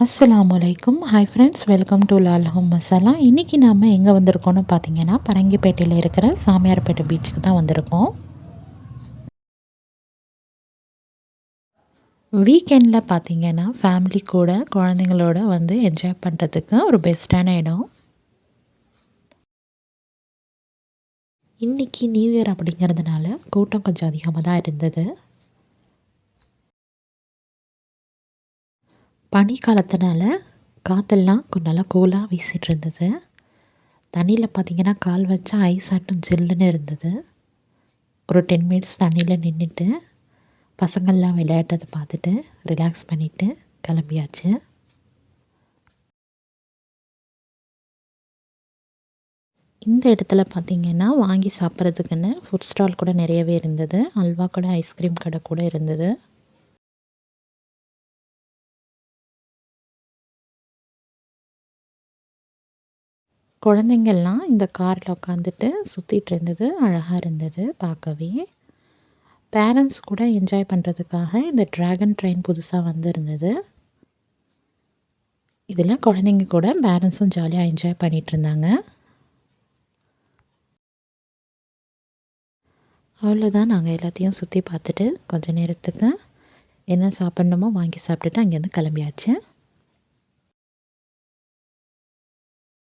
அஸ்ஸலாமு அலைக்கும். Hi friends, welcome to Lal home masala. இன்றைக்கி நாம் எங்கே வந்திருக்கோம்னு பார்த்தீங்கன்னா, பரங்கிப்பேட்டையில் இருக்கிற சாமியார்பேட்டை பீச்சுக்கு தான் வந்திருக்கோம். வீக்கெண்டில் பார்த்தீங்கன்னா ஃபேமிலி கூட குழந்தைங்களோட வந்து என்ஜாய் பண்ணுறதுக்கு ஒரு பெஸ்ட்டான இடம். இன்றைக்கி நியூ இயர் அப்படிங்கிறதுனால கூட்டம் கொஞ்சம் அதிகமாக தான் இருந்தது. பனி காலத்தினால காற்றெல்லாம் நல்லா கூலாக வீசிகிட்டு இருந்தது. தண்ணியில் பார்த்தீங்கன்னா கால் வச்சா ஐஸ் ஆட்டும் ஜில்லுன்னு இருந்தது. ஒரு 10 மினிட்ஸ் தண்ணியில் நின்றுட்டு பசங்கள்லாம் விளையாட்டத்தை பார்த்துட்டு ரிலாக்ஸ் பண்ணிவிட்டு கிளம்பியாச்சு. இந்த இடத்துல பார்த்திங்கன்னா வாங்கி சாப்பிட்றதுக்குன்னு ஃபுட் ஸ்டால் கூட நிறையவே இருந்தது. அல்வா கடை, ஐஸ்கிரீம் கடை கூட இருந்தது. குழந்தைங்கள்லாம் இந்த காரில் உட்காந்துட்டு சுற்றிட்டு இருந்தது. அழகாக இருந்தது பார்க்கவே. பேரண்ட்ஸ் கூட என்ஜாய் பண்ணுறதுக்காக இந்த ட்ராகன் ட்ரெயின் புதுசாக வந்திருந்தது. இதில் குழந்தைங்க கூட பேரண்ட்ஸும் ஜாலியாக என்ஜாய் பண்ணிகிட்டு இருந்தாங்க. அவ்வளோதான், நாங்கள் எல்லாத்தையும் சுற்றி பார்த்துட்டு கொஞ்ச நேரத்துக்கு என்ன சாப்பிட்ணுமோ வாங்கி சாப்பிட்டுட்டு அங்கேருந்து கிளம்பியாச்சு.